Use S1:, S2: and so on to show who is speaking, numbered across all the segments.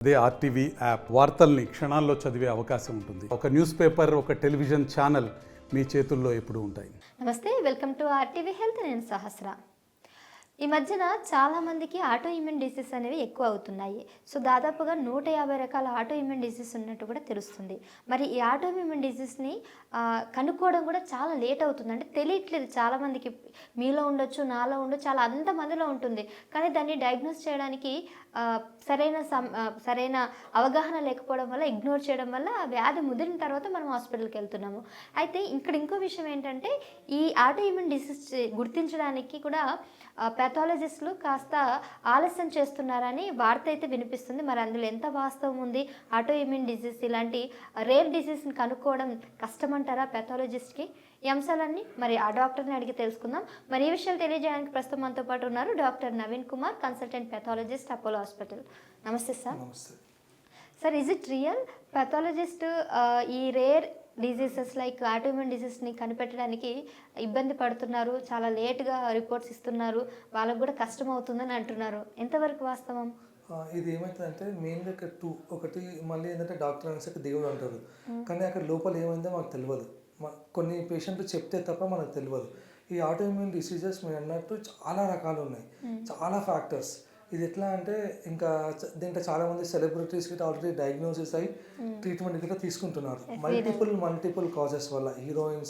S1: అదే RTV app వార్తల్ని క్షణాల్లో చదివే అవకాశం ఉంటుంది. ఒక న్యూస్ పేపర్, ఒక టెలివిజన్ ఛానల్ మీ చేతుల్లో ఎప్పుడూ ఉంటాయి.
S2: నమస్తే, వెల్కమ్ టు ఆర్టీవీ హెల్త్. నేను సహస్ర. ఈ మధ్యన చాలామందికి ఆటో ఇమ్యూన్ డిసీజ్ అనేవి ఎక్కువ అవుతున్నాయి. సో దాదాపుగా 150 రకాల ఆటో ఇమ్యూన్ డిసీజ్ ఉన్నట్టు కూడా తెలుస్తుంది. మరి ఈ ఆటో ఇమ్యూన్ డిసీజ్ని కనుక్కోవడం కూడా చాలా లేట్ అవుతుంది. అంటే తెలియట్లేదు చాలామందికి. మీలో ఉండొచ్చు, నాలో ఉండొచ్చు, చాలా అంతమందిలో ఉంటుంది. కానీ దాన్ని డయాగ్నోస్ చేయడానికి సరైన అవగాహన లేకపోవడం వల్ల, ఇగ్నోర్ చేయడం వల్ల ఆ వ్యాధి ముదిరిన తర్వాత మనం హాస్పిటల్కి వెళ్తున్నాము. అయితే ఇక్కడ ఇంకో విషయం ఏంటంటే, ఈ ఆటో ఇమ్యూన్ డిసీజ్ గుర్తించడానికి కూడా పెథాలజిస్టులు కాస్త ఆలస్యం చేస్తున్నారని వార్త అయితే వినిపిస్తుంది. మరి అందులో ఎంత వాస్తవం ఉంది? ఆటో ఇమ్యూన్ డిసీజ్ ఇలాంటి రేర్ డిసీజ్ని కనుక్కోవడం కష్టమంటారా పెథాలజిస్ట్కి? ఈ అంశాలన్నీ మరి ఆ డాక్టర్ని అడిగి తెలుసుకుందాం. మరి ఈ విషయాలు తెలియజేయడానికి ప్రస్తుతం మనతో పాటు ఉన్నారు doctor Naveen Kumar, consultant pathologist, Apollo hospital. నమస్తే సార్.
S3: నమస్తే
S2: sir, is it real pathologist ఈ రేర్ డిజీజెస్ లైక్ ఆటోఇమ్యూన్ డిసీజ్ని కనిపెట్టడానికి ఇబ్బంది పడుతున్నారు, చాలా లేట్గా రిపోర్ట్స్ ఇస్తున్నారు, వాళ్ళకు కూడా కష్టం అవుతుందని అంటున్నారు? ఎంతవరకు వాస్తవం?
S3: ఇది ఏమవుతుందంటే మెయిన్గా ఇక్కడ ఒకటి మళ్ళీ ఏంటంటే డాక్టర్ అనేసి దేవుడు అంటారు, కానీ అక్కడ లోపల ఏమైందో మాకు తెలియదు. కొన్ని పేషెంట్లు చెప్తే తప్ప మనకు తెలియదు. ఈ ఆటోఇమ్యూన్ డిసీజెస్ మీరు అన్నట్టు చాలా రకాలు ఉన్నాయి, చాలా ఫ్యాక్టర్స్. ఇది ఎట్లా అంటే ఇంకా దీంట్లో చాలామంది సెలబ్రిటీస్కి ఆల్రెడీ డయాగ్నోసిస్ అయ్యి ట్రీట్మెంట్ గిట్లా తీసుకుంటున్నారు. మల్టిపుల్ కాజెస్ వల్ల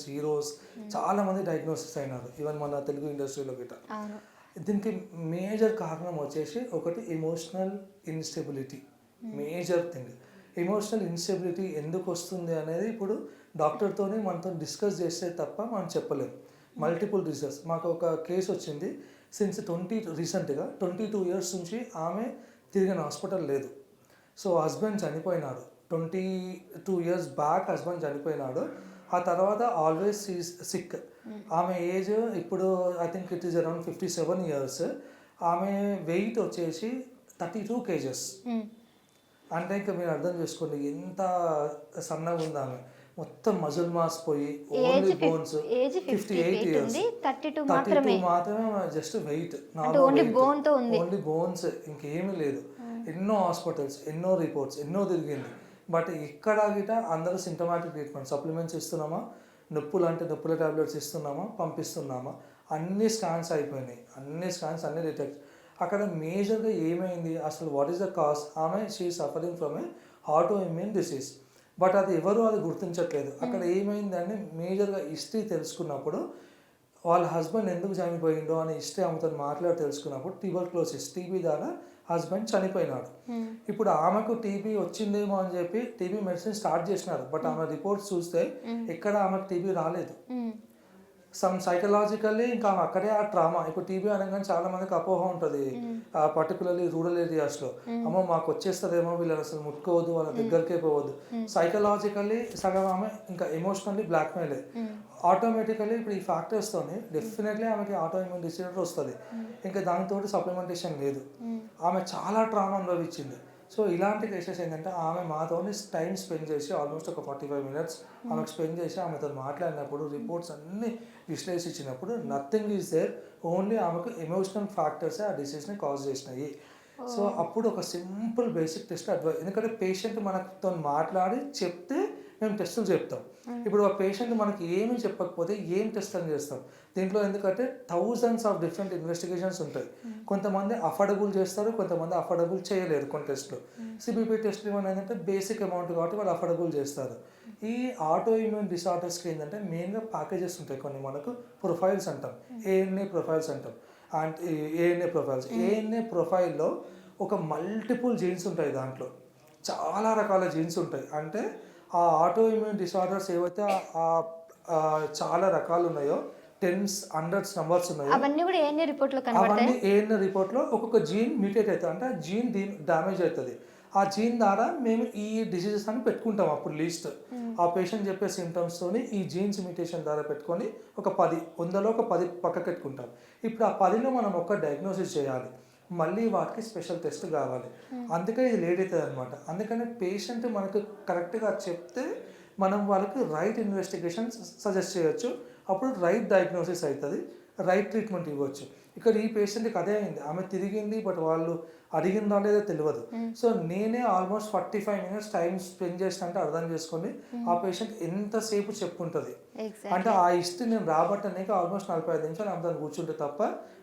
S3: హీరోస్ చాలామంది డయాగ్నోసిస్ అయినారు, ఈవెన్ మన తెలుగు ఇండస్ట్రీలో గిట్లా. దీనికి మేజర్ కారణం వచ్చేసి ఒకటి emotional instability. Major thing emotional instability ఎందుకు వస్తుంది అనేది ఇప్పుడు డాక్టర్తోనే మనతో డిస్కస్ చేస్తే తప్ప మనం చెప్పలేము. Multiple reasons. మాకు ఒక కేసు వచ్చింది రీసెంట్గా 22 ఇయర్స్ నుంచి ఆమె తిరిగిన హాస్పిటల్ లేదు. సో హస్బెండ్ చనిపోయినాడు, 22 ఇయర్స్ బ్యాక్ హస్బెండ్ చనిపోయినాడు. ఆ తర్వాత ఆల్వేస్ ఈజ్ సిక్. ఆమె ఏజ్ ఇప్పుడు I think it is around 57 years. ఆమె వెయిట్ వచ్చేసి 32 kgs. అంటే ఇంకా మీరు అర్థం చేసుకోండి ఎంత సన్నగా ఉంది ఆమె. మొత్తం మజిల్ మాస్ పోయి ఓన్లీ బోన్స్. 58 ఇయర్స్, 32 మాత్రమే జస్ట్ వెయిట్, ఓన్లీ బోన్స్, ఇంకేమీ లేదు. ఎన్నో హాస్పిటల్స్, ఎన్నో రిపోర్ట్స్, ఎన్నో తిరిగింది. బట్ ఇక్కడ గిట అందరూ సింటమాటిక్ ట్రీట్మెంట్, సప్లిమెంట్స్ ఇస్తున్నామా, నొప్పుల టాబ్లెట్స్ ఇస్తున్నామా, పంపిస్తున్నామా, అన్ని స్కాన్స్ అయిపోయినాయి, అన్ని డిటెక్ట్. అక్కడ మేజర్గా ఏమైంది అసలు, వాట్ ఈస్ ద కాజ్? ఆమె she suffering from A auto immune disease. But అది గుర్తించట్లేదు. అక్కడ ఏమైందని మేజర్గా హిస్టరీ తెలుసుకున్నప్పుడు, వాళ్ళ హస్బెండ్ ఎందుకు చనిపోయిండో అని హిస్టరీ ఆమెతో మాట్లాడి తెలుసుకున్నప్పుడు ట్యూబర్క్లోసిస్, టీబీ ద్వారా హస్బెండ్ చనిపోయినాడు. ఇప్పుడు ఆమెకు టీబీ వచ్చిందేమో అని చెప్పి టీబీ మెడిసిన్ స్టార్ట్ చేసినారు. బట్ ఆమె రిపోర్ట్స్ చూస్తే ఎక్కడ ఆమెకు టీబీ రాలేదు. సైకలాజికల్లీ ఇంకా అక్కడే ఆ ట్రామా. ఇప్పుడు టీబీ అనగానే చాలా మందికి అపోహ ఉంటుంది, పర్టికులర్లీ రూరల్ ఏరియాస్లో. అమ్మో మాకు వచ్చేస్తుందేమో, వీళ్ళని అసలు ముట్టుకోవద్దు, వాళ్ళ దగ్గరికే పోవద్దు. సైకలాజికల్లీ సగం ఆమె, ఇంకా ఎమోషనల్లీ బ్లాక్మెయిల్. ఆటోమేటికల్లీ ఇప్పుడు ఈ ఫ్యాక్టర్స్తోని డెఫినెట్లీ ఆమెకి ఆటో ఇమ్యూన్ డిసీజర్ వస్తుంది. ఇంకా దానితో సప్లిమెంటేషన్ లేదు. ఆమె చాలా ట్రామా అనుభవించింది. సో ఇలాంటి కేసెస్ ఏంటంటే ఆమె మాతో టైం స్పెండ్ చేసి ఆల్మోస్ట్ ఒక 45 minutes ఆమెకు స్పెండ్ చేసి ఆమెతో మాట్లాడినప్పుడు, రిపోర్ట్స్ అన్నీ విశ్లేషించినప్పుడు నథింగ్ ఈజ్ దేర్, ఓన్లీ ఆమెకు ఎమోషనల్ ఫ్యాక్టర్సే ఆ డిసీజ్ని కాజ్ చేసినాయి. సో అప్పుడు ఒక సింపుల్ బేసిక్ టెస్ట్ అడ్వైస్, ఎందుకంటే పేషెంట్ మనతో మాట్లాడి చెప్తే మేము టెస్టులు చెప్తాం. ఇప్పుడు ఆ పేషెంట్ మనకి ఏమీ చెప్పకపోతే ఏం టెస్ట్ అని చేస్తాం? దీంట్లో ఎందుకంటే థౌజండ్స్ ఆఫ్ డిఫరెంట్ ఇన్వెస్టిగేషన్స్ ఉంటాయి. కొంతమంది అఫోర్డబుల్ చేస్తారు, కొంతమంది అఫోర్డబుల్ చేయలేరు. కొన్ని టెస్టులు, సిబిపి టెస్ట్లు ఇవన్నీ ఏంటంటే బేసిక్ అమౌంట్ కాబట్టి వాళ్ళు అఫోర్డబుల్ చేస్తారు. ఈ ఆటో ఇమ్యూన్ డిసార్డర్స్కి ఏంటంటే మెయిన్గా ప్యాకేజెస్ ఉంటాయి కొన్ని. మనకు ప్రొఫైల్స్ అంటాం, ఏఎన్ఏ ప్రొఫైల్స్ అంటాం. అంటే ఏఎన్ఏ ప్రొఫైల్లో ఒక మల్టిపుల్ జీన్స్ ఉంటాయి, దాంట్లో చాలా రకాల జీన్స్ ఉంటాయి. అంటే ఆ ఆటో ఇమ్యూన్ డిసార్డర్స్ ఏవైతే చాలా రకాలు ఉన్నాయో, 10s, 100s నంబర్స్ ఉన్నాయో,
S2: అవన్నీ కూడా ఏఎన్ఏ
S3: రిపోర్ట్లో ఒక్కొక్క జీన్ మ్యూటేట్ అవుతుంది. అంటే జీన్ డ్యామేజ్ అవుతుంది. ఆ జీన్ ద్వారా మేము ఈ డిసీజెస్ అని పెట్టుకుంటాం. అప్పుడు లిస్ట్ ఆ పేషెంట్ చెప్పే సిమ్టమ్స్తోని ఈ జీన్స్ మ్యూటేషన్ ద్వారా పెట్టుకొని ఒక 100లో ఒక 10 పక్కకు పెట్టుకుంటాం. ఇప్పుడు ఆ 10లో మనం ఒక డయాగ్నోసిస్ చేయాలి, మళ్ళీ వాటికి స్పెషల్ టెస్ట్ కావాలి. అందుకని ఇది లేట్ అవుతుంది అనమాట. అందుకని పేషెంట్ మనకు కరెక్ట్గా చెప్తే మనం వాళ్ళకి రైట్ ఇన్వెస్టిగేషన్ సజెస్ట్ చేయొచ్చు. అప్పుడు రైట్ డయాగ్నోసిస్ అవుతుంది. రైట్ ట్రీట్మెంట్ ఇవ్వచ్చు. ఇక్కడ ఈ పేషెంట్కి అదే అయింది, ఆమె తిరిగింది బట్ వాళ్ళు అడిగిందా లేదో తెలియదు. సో నేనే ఆల్మోస్ట్ 45 minutes టైం స్పెండ్ చేసిన అంటే అర్థం చేసుకొని ఆ పేషెంట్ ఎంతసేపు చెప్పుంటుంది. అంటే ఆ హిస్టరీ నేను రాబట్టడానికి ఆల్మోస్ట్ 45 నిమిషాలు ఆమె దాన్ని కూర్చుంటే తప్ప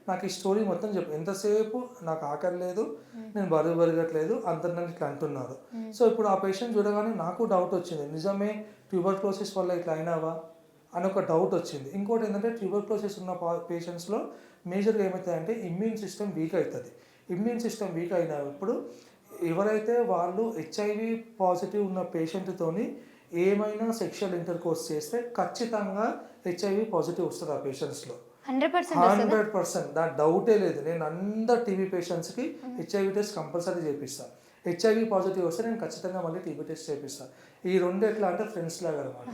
S3: నాకు ఈ స్టోరీ మొత్తం చెప్పు, ఎంతసేపు నాకు ఆకలి లేదు, నేను బరువు పెరగట్లేదు, అందరు నన్ను ఇట్లా అంటున్నారు. సో ఇప్పుడు ఆ పేషెంట్ చూడగానే నాకు డౌట్ వచ్చింది, నిజమే ట్యూబర్క్లోసిస్ వల్ల ఇట్లా అయినావా అని ఒక డౌట్ వచ్చింది. ఇంకోటి ఏంటంటే ట్యూబర్క్లోసిస్ ఉన్న పేషెంట్స్లో మేజర్గా ఏమవుతుందంటే ఇమ్యూన్ సిస్టమ్ వీక్ అవుతుంది. ఇమ్యూన్ సిస్టమ్ వీక్ అయినప్పుడు ఎవరైతే వాళ్ళు హెచ్ఐవి పాజిటివ్ ఉన్న పేషెంట్తోని ఏమైనా సెక్షువల్ ఇంటర్కోర్స్ చేస్తే ఖచ్చితంగా హెచ్ఐవి పాజిటివ్ వస్తుంది ఆ పేషెంట్స్లో 100%. దాని డౌటే లేదు. నేను అందరు టీబీ పేషెంట్స్కి హెచ్ఐవి టెస్ట్ కంపల్సరీ చేపిస్తాను. హెచ్ఐవి పాజిటివ్ వస్తే నేను ఖచ్చితంగా మళ్ళీ టీబీ టెస్ట్ చేపిస్తాను. ఈ రెండు ఎట్లా అంటే ఫ్రెండ్స్ లాగా అనమాట.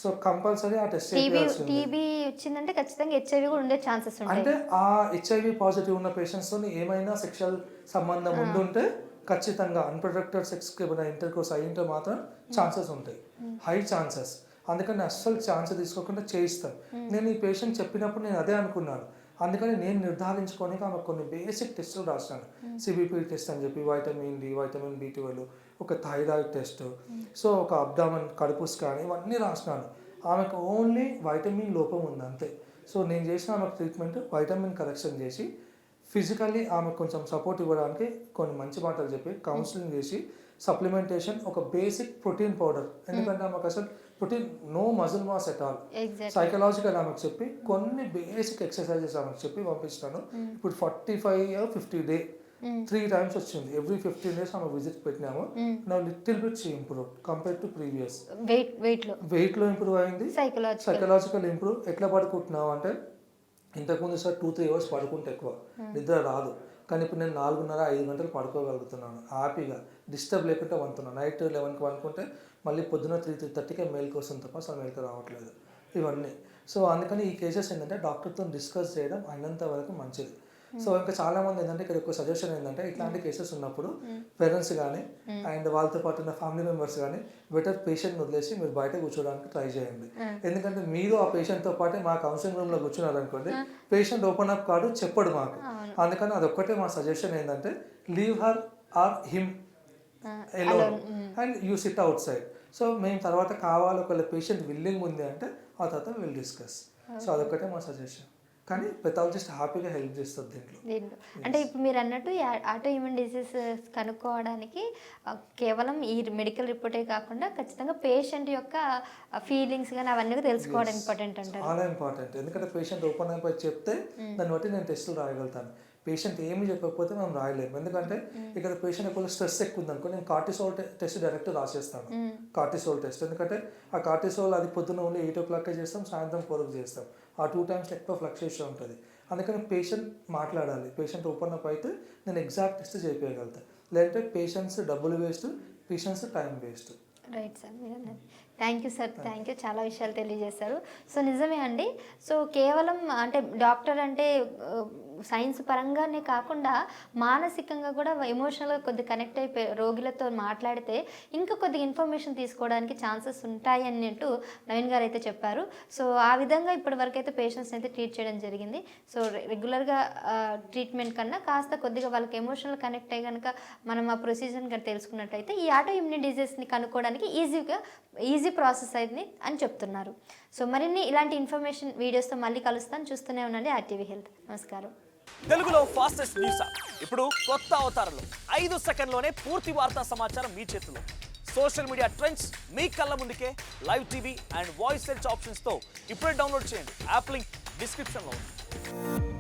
S3: సో కంపల్సరీ ఆ టెస్ట్ చేయాల్సింది.
S2: టీబీ వచ్చిందంటే ఖచ్చితంగా హెచ్ఐవి కూడా ఉండే ఛాన్సెస్ ఉంటాయి.
S3: అంటే ఆ హెచ్ఐవి పాజిటివ్ ఉన్న పేషెంట్స్తో ఏమైనా సెక్షువల్ సంబంధం ఉండుంటే ఖచ్చితంగా అన్ప్రొటెక్టెడ్ సెక్స్కి ఏమైనా ఇంటర్కోర్స్ అయ్యింటే మాత్రం ఛాన్సెస్ ఉంటాయి, హై ఛాన్సెస్. అందుకని అస్సలు ఛాన్స్ తీసుకోకుండా చేయిస్తాను. నేను ఈ పేషెంట్ చెప్పినప్పుడు నేను అదే అనుకున్నాను. అందుకని నేను నిర్ధారించుకొని ఆమె కొన్ని బేసిక్ టెస్టులు రాస్తాను. సిబిపి టెస్ట్ అని చెప్పి, వైటమిన్ డి, వైటమిన్ B12, ఒక థైరాయిడ్ టెస్ట్, సో ఒక అబ్డామన్ కడుపు స్కాన్, ఇవన్నీ రాసినాను. ఆమెకు ఓన్లీ వైటమిన్ లోపం ఉంది అంతే. సో నేను చేసిన ఆమెకు ట్రీట్మెంట్ వైటమిన్ కరెక్షన్ చేసి ఫిజికల్లీ ఆమెకు కొంచెం సపోర్ట్ ఇవ్వడానికి కొన్ని మంచి మాటలు చెప్పి కౌన్సిలింగ్ చేసి సప్లిమెంటేషన్, ఒక బేసిక్ ప్రోటీన్ పౌడర్, ఎందుకంటే ఆమెకు అసలు protein no muscle mass at all, psychological ఆమెకు చెప్పి కొన్ని బేసిక్ ఎక్సర్సైజెస్ ఆమెకు చెప్పి పంపిస్తాను. ఇప్పుడు 45 or 50 days 3 times వచ్చింది. ఎవ్రీ 15 days ఆమె విజిట్ పెట్టినాము. నా little bit she improve compare to previous. వెయిట్లో ఇంప్రూవ్ అయింది, సైకలాజికల్ ఇంప్రూవ్. ఎట్లా పడుకుంటున్నావు అంటే ఇంతకుముందు సార్ 2-3 hours పడుకుంటే ఎక్కువ నిద్ర రాదు, కానీ ఇప్పుడు నేను 4.5-5 గంటలు పడుకోగలుగుతున్నాను హ్యాపీగా, డిస్టర్బ్ లేకుండా వంతున్నాను. నైట్ 11కి అనుకుంటే మళ్ళీ పొద్దున 3-3:30కే మేల్కి వస్తుంది తప్ప అసలు మేల్కి రావట్లేదు ఇవన్నీ. సో అందుకని ఈ కేసెస్ ఏంటంటే డాక్టర్తో డిస్కస్ చేయడం అయినంత వరకు మంచిది. సో ఇంకా చాలా మంది ఏంటంటే ఇక్కడ ఒక సజెషన్ ఏంటంటే ఇట్లాంటి కేసెస్ ఉన్నప్పుడు పేరెంట్స్ కానీ అండ్ వాళ్ళతో పాటు ఉన్న ఫ్యామిలీ మెంబర్స్ కానీ బెటర్ పేషెంట్ని వదిలేసి మీరు బయట కూర్చోడానికి ట్రై చేయండి. ఎందుకంటే మీరు ఆ పేషెంట్తో పాటే మా కౌన్సిలింగ్ రూమ్లో కూర్చున్నారు అనుకోండి, పేషెంట్ ఓపెన్ అప్ కాదు, చెప్పడు మాకు. అందుకని అదొక్కటే మా సజెషన్ ఏంటంటే leave her or him alone and you sit outside. So మేము తర్వాత కావాలి ఒకవేళ పేషెంట్ విల్లింగ్ ఉంది అంటే ఆ తర్వాత విల్ డిస్కస్. సో అదొక్కటే మా సజెషన్. కానీ పెథాలజిస్ట్ హ్యాపీగా హెల్ప్ చేస్తుంది దీంట్లో.
S2: అంటే ఇప్పుడు మీరు అన్నట్టు ఆటో ఇమ్యూన్ డిసీజ్ కనుక్కోవడానికి కేవలం ఈ మెడికల్ రిపోర్టే కాకుండా ఖచ్చితంగా పేషెంట్ యొక్క ఫీలింగ్స్ కానీ అవన్నీ తెలుసుకోవడం ఇంపార్టెంట్ అంటారు.
S3: చాలా ఇంపార్టెంట్. ఎందుకంటే పేషెంట్ ఓపెన్ అయిపోయి చెప్తే దాన్ని బట్టి నేను టెస్టులు రాయగలుగుతాను. పేషెంట్ ఏమి చెప్పకపోతే మనం రాయలేము. ఎందుకంటే ఇక్కడ పేషెంట్ ఎక్కువ స్ట్రెస్ ఎక్కువ ఉంది అనుకో, నేను కార్టిసోల్ టెస్ట్ డైరెక్ట్ రాసేస్తాను. కార్టిసోల్ టెస్ట్, ఎందుకంటే ఆ కార్టిసోల్ అది పొద్దున్న ఓన్లీ 8 o'clock చేస్తాం, సాయంత్రం 4కి చేస్తాం. ఆ 2 times ఎక్కువ ఫ్లక్చుయేషన్ ఉంటుంది. అందుకని పేషెంట్ మాట్లాడాలి. పేషెంట్ ఓపెన్ అప్ అయితే నేను ఎగ్జాక్ట్ టెస్ట్ చేయగలుగుతాను. లేదంటే పేషెంట్స్ డబ్బులు waste, patients time waste.
S2: Right sir, మీరు అన్నది. Thank you sir, thank you. చాలా విషయాలు తెలియజేశారు. సో నిజమే అండి. సో కేవలం అంటే డాక్టర్ అంటే సైన్స్ పరంగానే కాకుండా మానసికంగా కూడా ఎమోషనల్గా కొద్దిగా కనెక్ట్ అయిపోయి రోగులతో మాట్లాడితే ఇంకా కొద్దిగా ఇన్ఫర్మేషన్ తీసుకోవడానికి ఛాన్సెస్ ఉంటాయి అన్నట్టు నవీన్ గారు అయితే చెప్పారు. సో ఆ విధంగా ఇప్పటి వరకు అయితే పేషెంట్స్ అయితే ట్రీట్ చేయడం జరిగింది. సో రెగ్యులర్గా ట్రీట్మెంట్ కన్నా కాస్త కొద్దిగా వాళ్ళకి ఎమోషనల్ కనెక్ట్ అయ్యి కనుక మనం ఆ ప్రొసీజర్ని కనుక తెలుసుకున్నట్టయితే ఈ ఆటో ఇమ్యూన్ డిజీజ్ని కనుక్కోవడానికి ఈజీ ప్రాసెస్ అయింది అని చెప్తున్నారు. సో మరిన్ని ఇలాంటి ఇన్ఫర్మేషన్ వీడియోస్తో మళ్ళీ కలుస్తాను. చూస్తూనే ఉండండి RTV హెల్త్. నమస్కారం.
S4: తెలుగులో ఫాస్టెస్ట్ న్యూస్ ఇప్పుడు కొత్త అవతారంలో 5 సెకండ్లోనే పూర్తి వార్తా సమాచారం మీ చేతిలో. సోషల్ మీడియా ట్రెండ్స్ మీ కళ్ళ ముందుకే live TV and voice search ఆప్షన్స్తో ఇప్పుడే డౌన్లోడ్ చేయండి. యాప్ లింక్ డిస్క్రిప్షన్లో ఉంది.